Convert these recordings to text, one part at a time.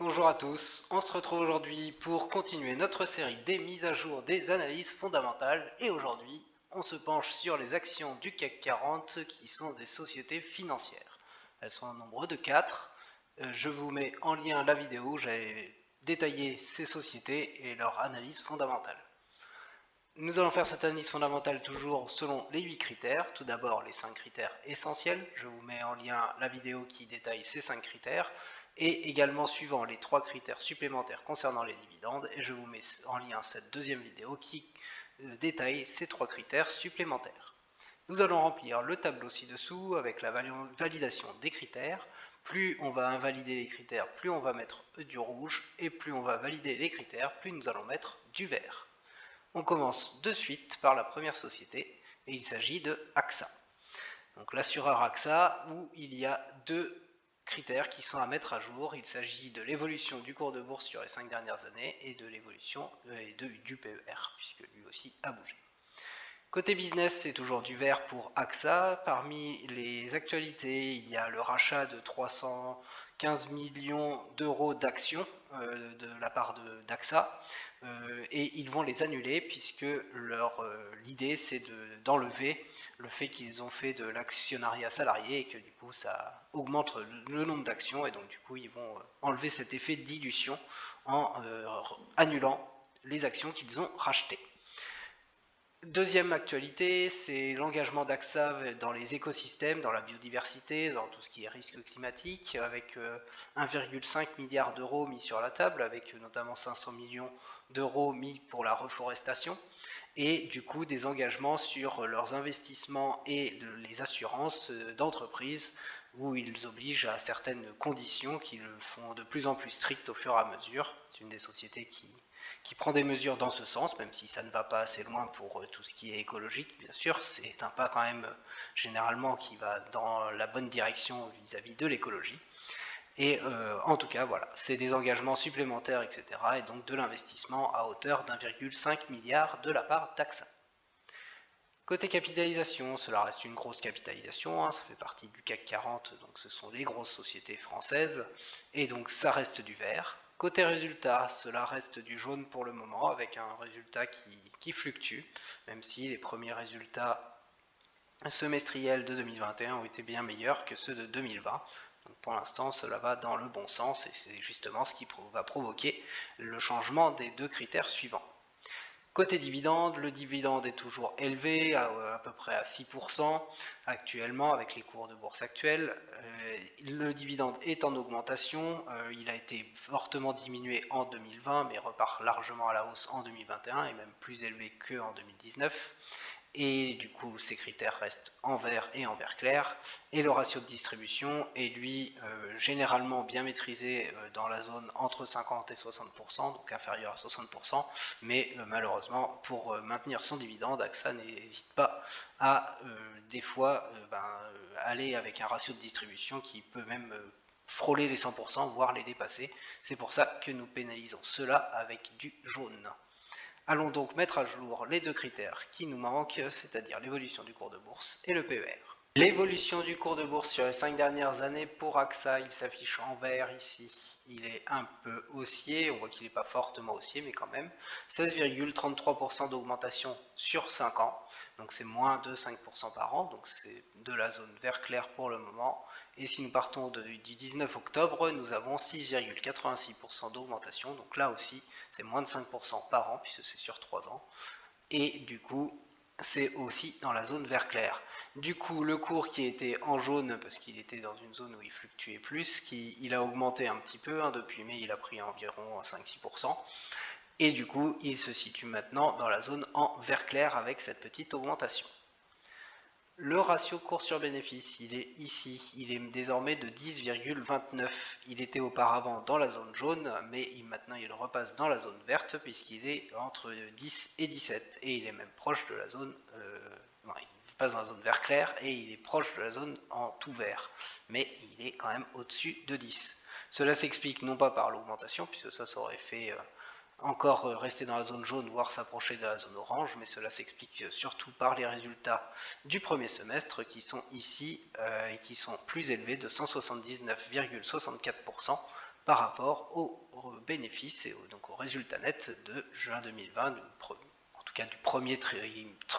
Bonjour à tous, on se retrouve aujourd'hui pour continuer notre série des mises à jour des analyses fondamentales et aujourd'hui on se penche sur les actions du CAC 40 qui sont des sociétés financières. Elles sont au nombre de 4. Je vous mets en lien la vidéo où j'avais détaillé ces sociétés et leur analyse fondamentale. Nous allons faire cette analyse fondamentale toujours selon les 8 critères. Tout d'abord les 5 critères essentiels. Je vous mets en lien la vidéo qui détaille ces 5 critères et également suivant les 3 critères supplémentaires concernant les dividendes. Et je vous mets en lien cette deuxième vidéo qui détaille ces 3 critères supplémentaires. Nous allons remplir le tableau ci-dessous avec la validation des critères. Plus on va invalider les critères, plus on va mettre du rouge et plus on va valider les critères, plus nous allons mettre du vert. On commence de suite par la première société et il s'agit de AXA. Donc l'assureur AXA où il y a 2 critères qui sont à mettre à jour. Il s'agit de l'évolution du cours de bourse sur les 5 dernières années et de l'évolution du PER puisque lui aussi a bougé. Côté business, c'est toujours du vert pour AXA. Parmi les actualités, il y a le rachat de 315 millions d'euros d'actions de la part d'AXA et ils vont les annuler puisque l'idée c'est d'enlever le fait qu'ils ont fait de l'actionnariat salarié et que du coup ça augmente le nombre d'actions et donc du coup ils vont enlever cet effet de dilution en annulant les actions qu'ils ont rachetées. Deuxième actualité, c'est l'engagement d'AXA dans les écosystèmes, dans la biodiversité, dans tout ce qui est risque climatique, avec 1,5 milliard d'euros mis sur la table, avec notamment 500 millions d'euros mis pour la reforestation, et du coup des engagements sur leurs investissements et les assurances d'entreprises, où ils obligent à certaines conditions qui le font de plus en plus strictes au fur et à mesure. C'est une des sociétés qui prend des mesures dans ce sens, même si ça ne va pas assez loin pour tout ce qui est écologique, bien sûr, c'est un pas quand même généralement qui va dans la bonne direction vis-à-vis de l'écologie. Et en tout cas, voilà, c'est des engagements supplémentaires, etc. Et donc de l'investissement à hauteur d'1,5 milliard de la part d'AXA. Côté capitalisation, cela reste une grosse capitalisation, ça fait partie du CAC 40, donc ce sont les grosses sociétés françaises, et donc ça reste du vert. Côté résultat, cela reste du jaune pour le moment, avec un résultat qui fluctue, même si les premiers résultats semestriels de 2021 ont été bien meilleurs que ceux de 2020. Donc pour l'instant, cela va dans le bon sens, et c'est justement ce qui va provoquer le changement des 2 critères suivants. Côté dividende, le dividende est toujours élevé, à peu près à 6% actuellement avec les cours de bourse actuels. Le dividende est en augmentation, il a été fortement diminué en 2020 mais repart largement à la hausse en 2021 et même plus élevé qu'en 2019. Et du coup ces critères restent en vert et en vert clair, et le ratio de distribution est lui généralement bien maîtrisé dans la zone entre 50 et 60%, donc inférieur à 60%, mais malheureusement pour maintenir son dividende, AXA n'hésite pas à des fois aller avec un ratio de distribution qui peut même frôler les 100%, voire les dépasser. C'est pour ça que nous pénalisons cela avec du jaune. Allons donc mettre à jour les 2 critères qui nous manquent, c'est-à-dire l'évolution du cours de bourse et le PER. L'évolution du cours de bourse sur les 5 dernières années pour AXA, il s'affiche en vert ici. Il est un peu haussier, on voit qu'il n'est pas fortement haussier, mais quand même. 16,33% d'augmentation sur 5 ans, donc c'est moins de 5% par an, donc c'est de la zone vert clair pour le moment. Et si nous partons du 19 octobre, nous avons 6,86% d'augmentation, donc là aussi c'est moins de 5% par an, puisque c'est sur 3 ans. Et du coup, c'est aussi dans la zone vert clair. Du coup, le cours qui était en jaune, parce qu'il était dans une zone où il fluctuait plus, il a augmenté un petit peu, depuis mai il a pris environ 5-6%, et du coup, il se situe maintenant dans la zone en vert clair avec cette petite augmentation. Le ratio cours sur bénéfice, il est ici, il est désormais de 10,29. Il était auparavant dans la zone jaune, mais maintenant il repasse dans la zone verte puisqu'il est entre 10 et 17. Et il est même proche de la zone, il passe dans la zone vert clair et il est proche de la zone en tout vert. Mais il est quand même au-dessus de 10. Cela s'explique non pas par l'augmentation, puisque ça aurait fait encore rester dans la zone jaune, voire s'approcher de la zone orange, mais cela s'explique surtout par les résultats du premier semestre qui sont ici et qui sont plus élevés de 179,64% par rapport aux bénéfices et donc au résultat net de juin 2020, en tout cas du premier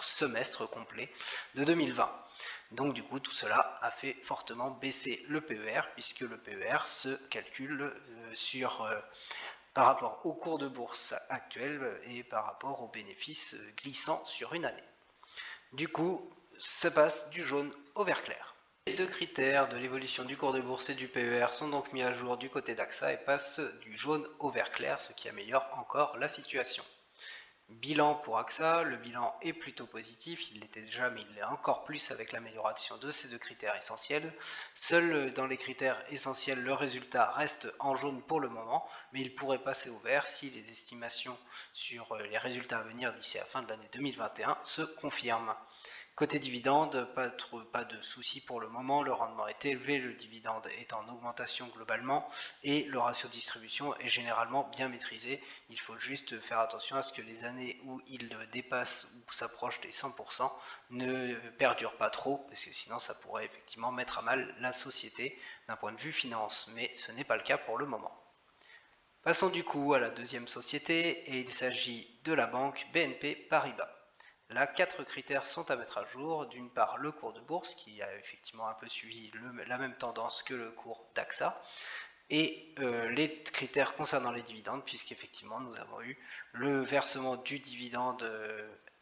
semestre complet de 2020. Donc du coup tout cela a fait fortement baisser le PER, puisque le PER se calcule par rapport au cours de bourse actuel et par rapport aux bénéfices glissants sur une année. Du coup, ça passe du jaune au vert clair. Les deux critères de l'évolution du cours de bourse et du PER sont donc mis à jour du côté d'AXA et passent du jaune au vert clair, ce qui améliore encore la situation. Bilan pour AXA, le bilan est plutôt positif, il l'était déjà mais il l'est encore plus avec l'amélioration de ces deux critères essentiels. Seul dans les critères essentiels le résultat reste en jaune pour le moment, mais il pourrait passer au vert si les estimations sur les résultats à venir d'ici à la fin de l'année 2021 se confirment. Côté dividende, pas de soucis pour le moment, le rendement est élevé, le dividende est en augmentation globalement et le ratio de distribution est généralement bien maîtrisé. Il faut juste faire attention à ce que les années où il dépasse ou s'approche des 100% ne perdurent pas trop, parce que sinon ça pourrait effectivement mettre à mal la société d'un point de vue finance, mais ce n'est pas le cas pour le moment. Passons du coup à la deuxième société, et il s'agit de la banque BNP Paribas. Là, 4 critères sont à mettre à jour. D'une part, le cours de bourse, qui a effectivement un peu suivi la même tendance que le cours d'AXA, et les critères concernant les dividendes, puisqu'effectivement, nous avons eu le versement du dividende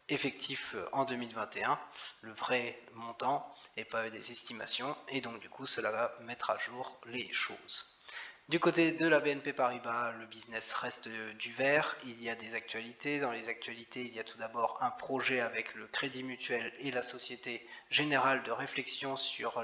effectif en 2021, le vrai montant, et pas des estimations, et donc du coup, cela va mettre à jour les choses. Du côté de la BNP Paribas, le business reste du vert, il y a des actualités. Dans les actualités, il y a tout d'abord un projet avec le Crédit Mutuel et la Société Générale de réflexion sur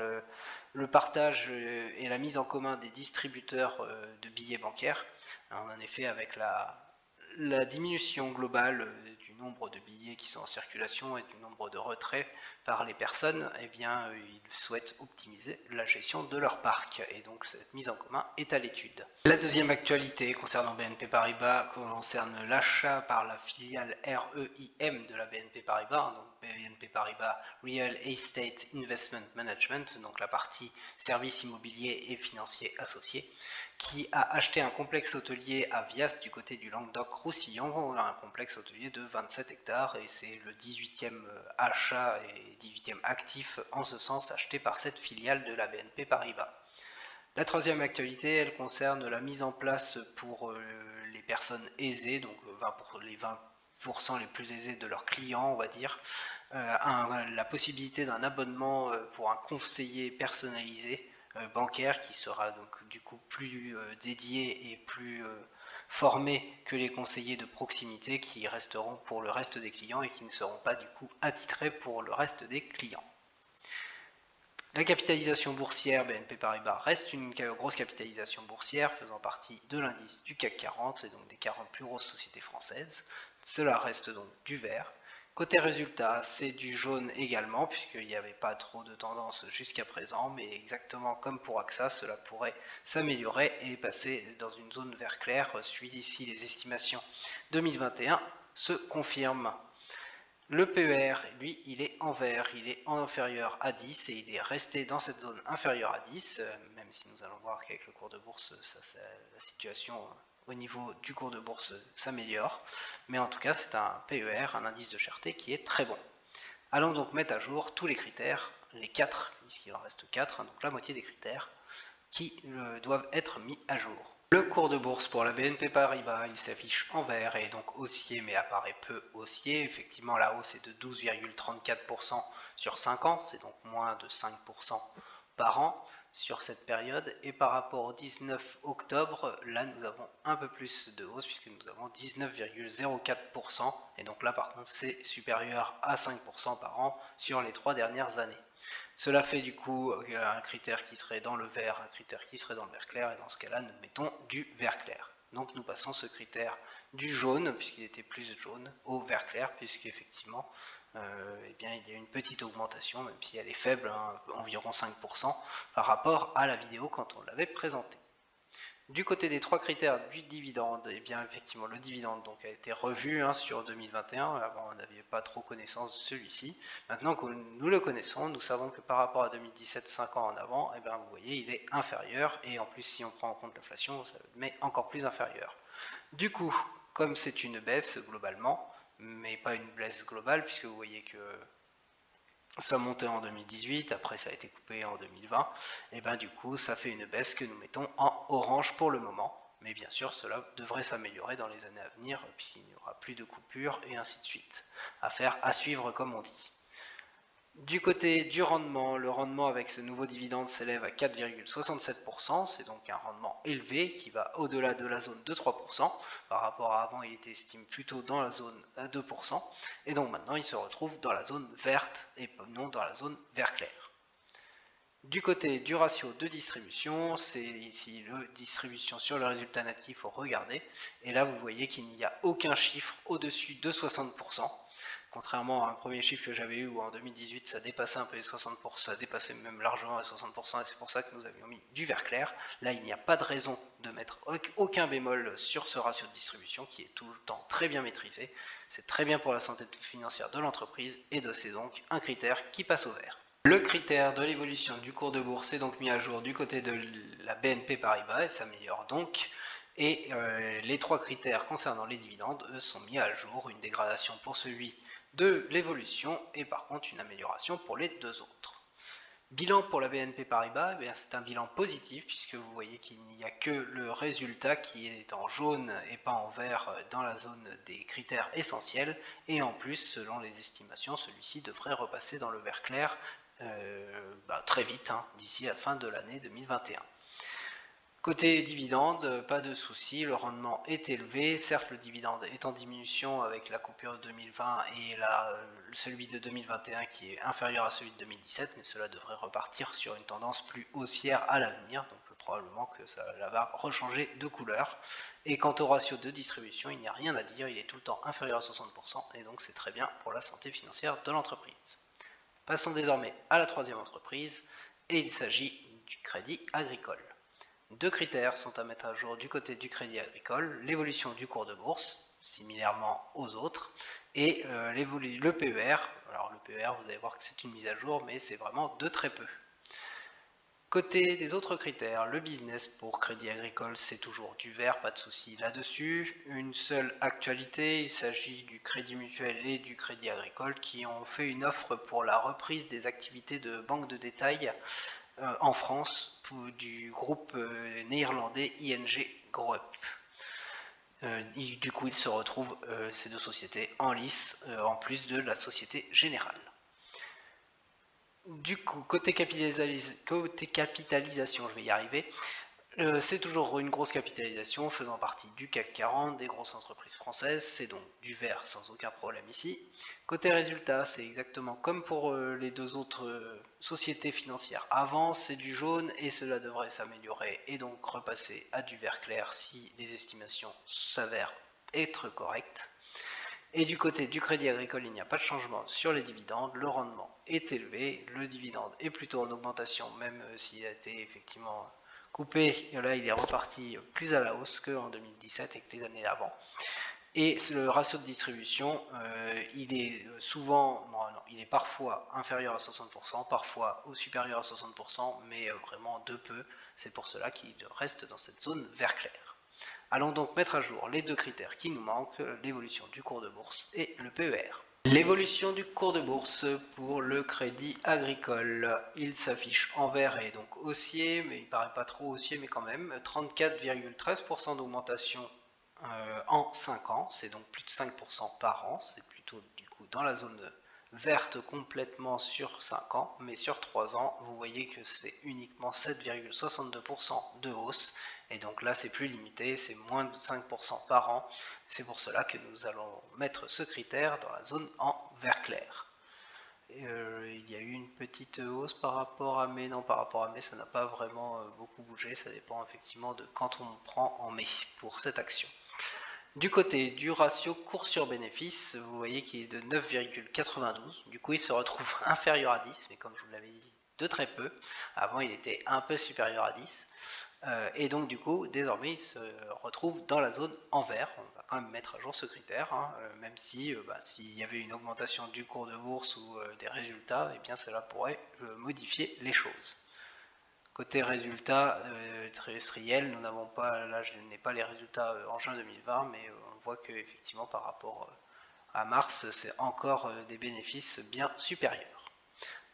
le partage et la mise en commun des distributeurs de billets bancaires. En effet, avec la diminution globale du nombre de billets qui sont en circulation et du nombre de retraits par les personnes, eh bien, ils souhaitent optimiser la gestion de leur parc, et donc cette mise en commun est à l'étude. La deuxième actualité concernant BNP Paribas concerne l'achat par la filiale REIM de la BNP Paribas, donc BNP Paribas Real Estate Investment Management, donc la partie services immobiliers et financiers associés, qui a acheté un complexe hôtelier à Vias du côté du Languedoc-Roussillon, un complexe hôtelier de 27 hectares, et c'est le 18e achat et 18e actif en ce sens acheté par cette filiale de la BNP Paribas. La troisième actualité, elle concerne la mise en place pour les personnes aisées, donc pour les 20% les plus aisés de leurs clients, on va dire, la possibilité d'un abonnement pour un conseiller personnalisé bancaire qui sera donc du coup plus dédié et plus formé que les conseillers de proximité qui resteront pour le reste des clients et qui ne seront pas du coup attitrés pour le reste des clients. La capitalisation boursière BNP Paribas reste une grosse capitalisation boursière faisant partie de l'indice du CAC 40 et donc des 40 plus grosses sociétés françaises. Cela reste donc du vert. Côté résultat, c'est du jaune également, puisqu'il n'y avait pas trop de tendance jusqu'à présent, mais exactement comme pour AXA, cela pourrait s'améliorer et passer dans une zone vert clair, si les estimations 2021 se confirment. Le PER, lui, il est en vert, il est inférieur à 10 et il est resté dans cette zone inférieure à 10, même si nous allons voir qu'avec le cours de bourse, la situation au niveau du cours de bourse s'améliore. Mais en tout cas, c'est un PER, un indice de cherté qui est très bon. Allons donc mettre à jour tous les critères, les 4, puisqu'il en reste 4, donc la moitié des critères, qui doivent être mis à jour. Le cours de bourse pour la BNP Paribas, il s'affiche en vert et donc haussier, mais apparaît peu haussier. Effectivement, la hausse est de 12,34% sur 5 ans, c'est donc moins de 5% par an sur cette période. Et par rapport au 19 octobre, là nous avons un peu plus de hausse puisque nous avons 19,04%. Et donc là par contre c'est supérieur à 5% par an sur les 3 dernières années. Cela fait du coup un critère qui serait dans le vert, un critère qui serait dans le vert clair, et dans ce cas-là, nous mettons du vert clair. Donc nous passons ce critère du jaune, puisqu'il était plus jaune, au vert clair, puisqu'effectivement, eh bien, il y a une petite augmentation, même si elle est faible, environ 5%, par rapport à la vidéo quand on l'avait présentée. Du côté des trois critères du dividende, et bien effectivement le dividende donc a été revu sur 2021, avant on n'avait pas trop connaissance de celui-ci. Maintenant que nous le connaissons, nous savons que par rapport à 2017, 5 ans en avant, et bien vous voyez il est inférieur, et en plus si on prend en compte l'inflation, ça le met encore plus inférieur. Du coup, comme c'est une baisse globalement, mais pas une baisse globale, puisque vous voyez que ça montait en 2018, après ça a été coupé en 2020, et bien du coup ça fait une baisse que nous mettons en orange pour le moment, mais bien sûr cela devrait s'améliorer dans les années à venir, puisqu'il n'y aura plus de coupures et ainsi de suite. À suivre comme on dit. Du côté du rendement, le rendement avec ce nouveau dividende s'élève à 4,67%, c'est donc un rendement élevé qui va au-delà de la zone de 3%, par rapport à avant il était estimé plutôt dans la zone à 2%, et donc maintenant il se retrouve dans la zone verte et non dans la zone vert clair. Du côté du ratio de distribution, c'est ici la distribution sur le résultat net qu'il faut regarder, et là vous voyez qu'il n'y a aucun chiffre au-dessus de 60%, contrairement à un premier chiffre que j'avais eu où en 2018 ça dépassait un peu les 60%, ça dépassait même largement les 60%, et c'est pour ça que nous avions mis du vert clair. Là il n'y a pas de raison de mettre aucun bémol sur ce ratio de distribution qui est tout le temps très bien maîtrisé, c'est très bien pour la santé financière de l'entreprise, et c'est donc un critère qui passe au vert. Le critère de l'évolution du cours de bourse est donc mis à jour du côté de la BNP Paribas et s'améliore donc. Et les trois critères concernant les dividendes, eux, sont mis à jour. Une dégradation pour celui de l'évolution et par contre une amélioration pour les deux autres. Bilan pour la BNP Paribas, c'est un bilan positif puisque vous voyez qu'il n'y a que le résultat qui est en jaune et pas en vert dans la zone des critères essentiels. Et en plus, selon les estimations, celui-ci devrait repasser dans le vert clair très vite, d'ici la fin de l'année 2021. Côté dividende, pas de souci, le rendement est élevé, certes le dividende est en diminution avec la coupure de 2020 et celui de 2021 qui est inférieur à celui de 2017, mais cela devrait repartir sur une tendance plus haussière à l'avenir, donc probablement que ça va rechanger de couleur. Et quant au ratio de distribution, il n'y a rien à dire, il est tout le temps inférieur à 60%, et donc c'est très bien pour la santé financière de l'entreprise. Passons désormais à la troisième entreprise, et il s'agit du Crédit Agricole. Deux critères sont à mettre à jour du côté du Crédit Agricole, l'évolution du cours de bourse, similairement aux autres, et le PER. Alors le PER, vous allez voir que c'est une mise à jour, mais c'est vraiment de très peu. Côté des autres critères, le business pour Crédit Agricole, c'est toujours du vert, pas de souci là-dessus. Une seule actualité, il s'agit du Crédit Mutuel et du Crédit Agricole qui ont fait une offre pour la reprise des activités de banque de détail en France du groupe néerlandais ING Group. Du coup, il se retrouve ces deux sociétés en lice, en plus de la Société Générale. Du coup, côté capitalisation, je vais y arriver. C'est toujours une grosse capitalisation faisant partie du CAC 40, des grosses entreprises françaises, c'est donc du vert sans aucun problème ici. Côté résultat, c'est exactement comme pour les deux autres sociétés financières avant, c'est du jaune et cela devrait s'améliorer et donc repasser à du vert clair si les estimations s'avèrent être correctes. Et du côté du Crédit Agricole, il n'y a pas de changement sur les dividendes, le rendement est élevé, le dividende est plutôt en augmentation, même s'il a été effectivement coupé, et là il est reparti plus à la hausse qu'en 2017 et que les années avant. Et le ratio de distribution, il est il est parfois inférieur à 60%, parfois supérieur à 60%, mais vraiment de peu, c'est pour cela qu'il reste dans cette zone vert clair. Allons donc mettre à jour les deux critères qui nous manquent, l'évolution du cours de bourse et le PER. L'évolution du cours de bourse pour le Crédit Agricole, il s'affiche en vert et donc haussier, mais il ne paraît pas trop haussier, mais quand même, 34,13% d'augmentation en 5 ans, c'est donc plus de 5% par an, c'est plutôt du coup dans la zone verte complètement sur 5 ans, mais sur 3 ans, vous voyez que c'est uniquement 7,62% de hausse, et donc là c'est plus limité, c'est moins de 5% par an, c'est pour cela que nous allons mettre ce critère dans la zone en vert clair. Il y a eu une petite hausse par rapport à mai, non par rapport à mai ça n'a pas vraiment beaucoup bougé, ça dépend effectivement de quand on prend en mai pour cette action. Du côté du ratio cours sur bénéfice, vous voyez qu'il est de 9,92, du coup il se retrouve inférieur à 10, mais comme je vous l'avais dit, de très peu. Avant il était un peu supérieur à 10. Et donc du coup, désormais, il se retrouve dans la zone en vert. On va quand même mettre à jour ce critère, hein, même si s'il y avait une augmentation du cours de bourse ou des résultats, et bien cela pourrait modifier les choses. Côté résultats trimestriels, nous n'avons pas, là je n'ai pas les résultats en juin 2020, mais on voit que effectivement par rapport à mars, c'est encore des bénéfices bien supérieurs.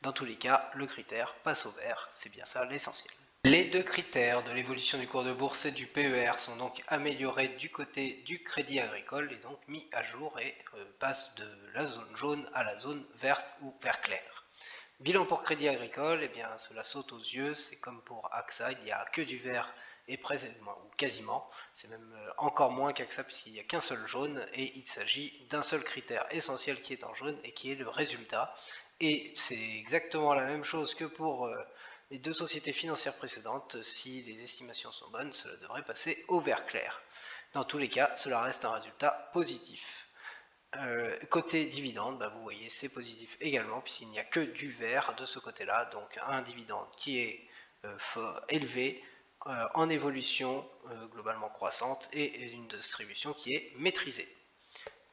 Dans tous les cas, le critère passe au vert, c'est bien ça l'essentiel. Les deux critères de l'évolution du cours de bourse et du PER sont donc améliorés du côté du crédit agricole et donc mis à jour et passent de la zone jaune à la zone verte ou vert clair. Bilan pour crédit agricole, eh bien cela saute aux yeux, c'est comme pour AXA, il n'y a que du vert et précisément, ou quasiment, c'est même encore moins qu'AXA puisqu'il n'y a qu'un seul jaune et il s'agit d'un seul critère essentiel qui est en jaune et qui est le résultat. Et c'est exactement la même chose que pour les deux sociétés financières précédentes, si les estimations sont bonnes, cela devrait passer au vert clair. Dans tous les cas, cela reste un résultat positif. Côté dividende, vous voyez c'est positif également puisqu'il n'y a que du vert de ce côté là, donc un dividende qui est élevé, en évolution globalement croissante et une distribution qui est maîtrisée.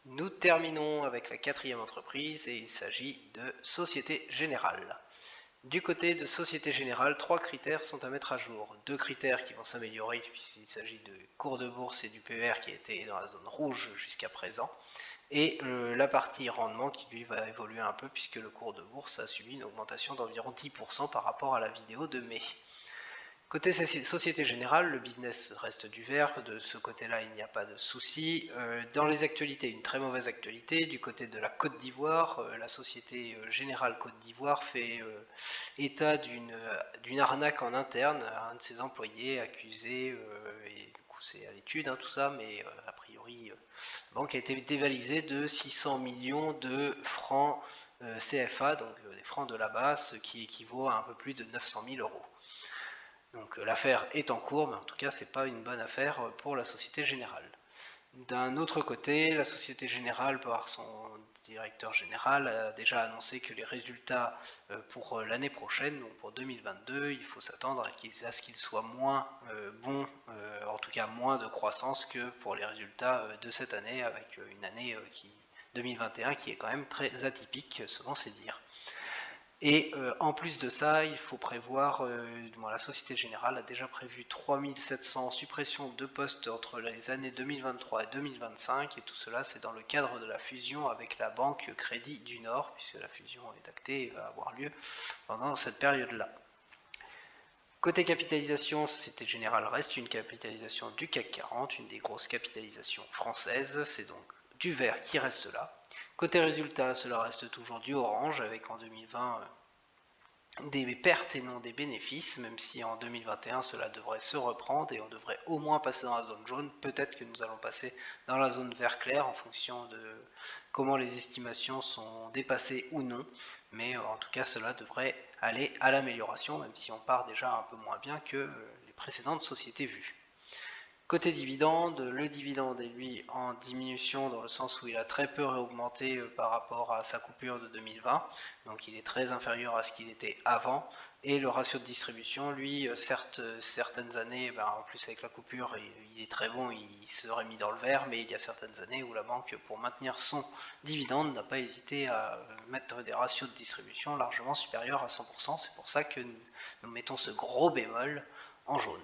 Nous terminons avec la quatrième entreprise et il s'agit de Société Générale. Du côté de Société Générale, 3 critères sont à mettre à jour. 2 critères qui vont s'améliorer puisqu'il s'agit de cours de bourse et du PER qui était dans la zone rouge jusqu'à présent. Et la partie rendement qui lui va évoluer un peu puisque le cours de bourse a subi une augmentation d'environ 10% par rapport à la vidéo de mai. Côté Société Générale, le business reste du vert, de ce côté-là il n'y a pas de souci. Dans les actualités, une très mauvaise actualité. Du côté de la Côte d'Ivoire, la Société Générale Côte d'Ivoire fait état d'une arnaque en interne à un de ses employés accusé, et du coup c'est à l'étude tout ça, mais a priori la banque a été dévalisée de 600 millions de francs CFA, donc des francs de là-bas, ce qui équivaut à un peu plus de 900 000 euros. Donc l'affaire est en cours, mais en tout cas c'est pas une bonne affaire pour la Société Générale. D'un autre côté, la Société Générale, par son directeur général, a déjà annoncé que les résultats pour l'année prochaine, donc pour 2022, il faut s'attendre à ce qu'ils soient moins bons, en tout cas moins de croissance que pour les résultats de cette année, avec une année 2021 qui est quand même très atypique selon ses dires. Et en plus de ça, il faut prévoir, la Société Générale a déjà prévu 3700 suppressions de postes entre les années 2023 et 2025, et tout cela c'est dans le cadre de la fusion avec la Banque Crédit du Nord, puisque la fusion est actée et va avoir lieu pendant cette période-là. Côté capitalisation, Société Générale reste une capitalisation du CAC 40, une des grosses capitalisations françaises, c'est donc du vert qui reste là. Côté résultat, cela reste toujours du orange, avec en 2020 des pertes et non des bénéfices, même si en 2021 cela devrait se reprendre et on devrait au moins passer dans la zone jaune. Peut-être que nous allons passer dans la zone vert clair en fonction de comment les estimations sont dépassées ou non, mais en tout cas cela devrait aller à l'amélioration, même si on part déjà un peu moins bien que les précédentes sociétés vues. Côté dividende, le dividende est lui en diminution dans le sens où il a très peu augmenté par rapport à sa coupure de 2020, donc il est très inférieur à ce qu'il était avant, et le ratio de distribution, lui, certes, certaines années, en plus avec la coupure, il est très bon, il serait mis dans le vert, mais il y a certaines années où la banque, pour maintenir son dividende, n'a pas hésité à mettre des ratios de distribution largement supérieurs à 100%, c'est pour ça que nous mettons ce gros bémol en jaune.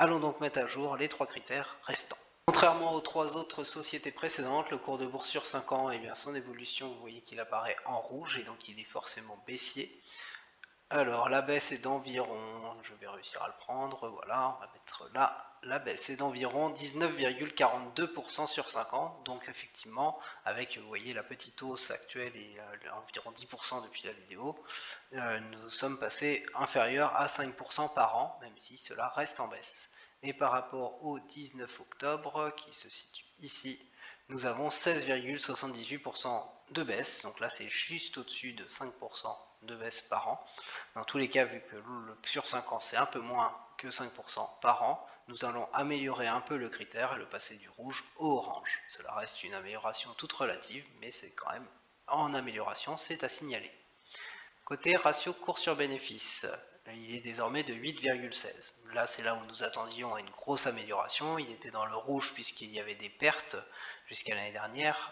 Allons donc mettre à jour les 3 critères restants. Contrairement aux 3 autres sociétés précédentes, le cours de bourse sur 5 ans, son évolution, vous voyez qu'il apparaît en rouge et donc il est forcément baissier. Alors la baisse est d'environ, je vais réussir à le prendre, voilà, on va mettre là, la baisse est d'environ 19,42% sur 5 ans, donc effectivement, avec, vous voyez, la petite hausse actuelle et environ 10% depuis la vidéo, nous sommes passés inférieurs à 5% par an, même si cela reste en baisse. Et par rapport au 19 octobre, qui se situe ici, nous avons 16,78% de baisse, donc là c'est juste au-dessus de 5% de baisse par an. Dans tous les cas, vu que sur 5 ans c'est un peu moins que 5% par an, nous allons améliorer un peu le critère et le passer du rouge au orange. Cela reste une amélioration toute relative, mais c'est quand même en amélioration, c'est à signaler. Côté ratio cours sur bénéfice, il est désormais de 8,16. Là, c'est là où nous attendions à une grosse amélioration. Il était dans le rouge puisqu'il y avait des pertes jusqu'à l'année dernière.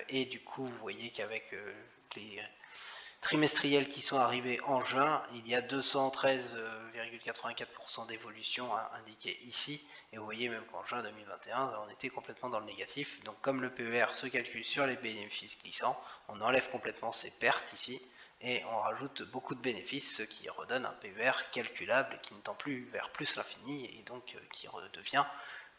Et du coup, vous voyez qu'avec les trimestriels qui sont arrivés en juin, il y a 213,84% d'évolution indiquée ici. Et vous voyez même qu'en juin 2021, on était complètement dans le négatif. Donc comme le PER se calcule sur les bénéfices glissants, on enlève complètement ces pertes ici et on rajoute beaucoup de bénéfices, ce qui redonne un PER calculable qui ne tend plus vers plus l'infini et donc qui redevient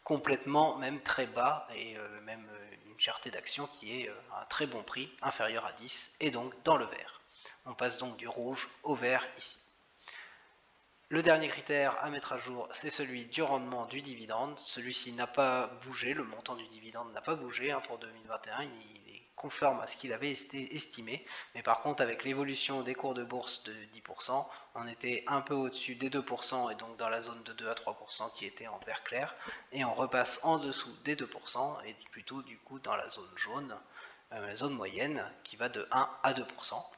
complètement même très bas et même une cherté d'action qui est à un très bon prix, inférieur à 10 et donc dans le vert. On passe donc du rouge au vert ici. Le dernier critère à mettre à jour, c'est celui du rendement du dividende. Celui-ci n'a pas bougé, le montant du dividende n'a pas bougé pour 2021, il est conforme à ce qu'il avait estimé. Mais par contre, avec l'évolution des cours de bourse de 10%, on était un peu au-dessus des 2% et donc dans la zone de 2 à 3% qui était en vert clair. Et on repasse en dessous des 2% et plutôt du coup dans la zone jaune. Zone moyenne qui va de 1 à 2%.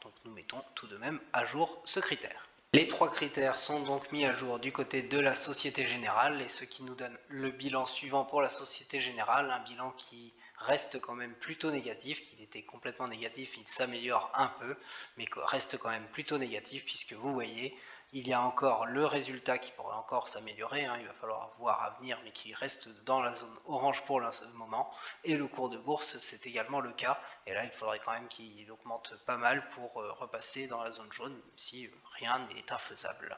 Donc nous mettons tout de même à jour ce critère. Les trois critères sont donc mis à jour du côté de la Société Générale et ce qui nous donne le bilan suivant pour la Société Générale, un bilan qui reste quand même plutôt négatif, qu'il était complètement négatif, il s'améliore un peu, mais reste quand même plutôt négatif puisque vous voyez, il y a encore le résultat qui pourrait encore s'améliorer, il va falloir voir à venir, mais qui reste dans la zone orange pour le moment, et le cours de bourse c'est également le cas, et là il faudrait quand même qu'il augmente pas mal pour repasser dans la zone jaune, même si rien n'est infaisable.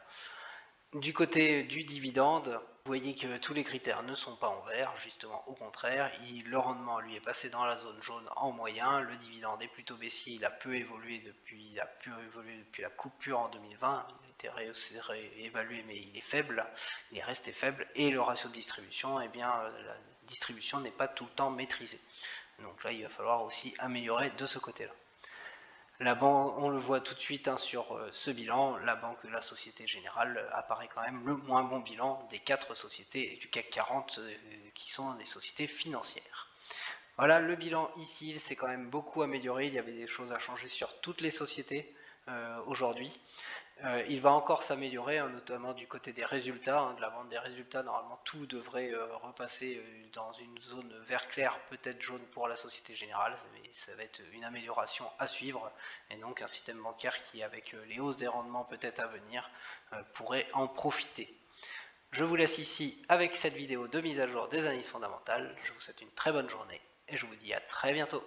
Du côté du dividende, vous voyez que tous les critères ne sont pas en vert, justement au contraire, le rendement lui est passé dans la zone jaune en moyen, le dividende est plutôt baissier, il a peu évolué depuis la coupure en 2020, il a été réévalué mais il est faible, il est resté faible, et le ratio de distribution, eh bien la distribution n'est pas tout le temps maîtrisée. Donc là il va falloir aussi améliorer de ce côté-là. La banque, on le voit tout de suite sur ce bilan, la Société Générale apparaît quand même le moins bon bilan des 4 sociétés du CAC 40 qui sont des sociétés financières. Voilà, le bilan ici s'est quand même beaucoup amélioré, il y avait des choses à changer sur toutes les sociétés aujourd'hui. Il va encore s'améliorer, notamment du côté des résultats, de la vente des résultats. Normalement, tout devrait repasser dans une zone vert clair, peut-être jaune pour la Société Générale. Mais ça va être une amélioration à suivre. Et donc, un système bancaire qui, avec les hausses des rendements peut-être à venir, pourrait en profiter. Je vous laisse ici avec cette vidéo de mise à jour des analyses fondamentales. Je vous souhaite une très bonne journée et je vous dis à très bientôt.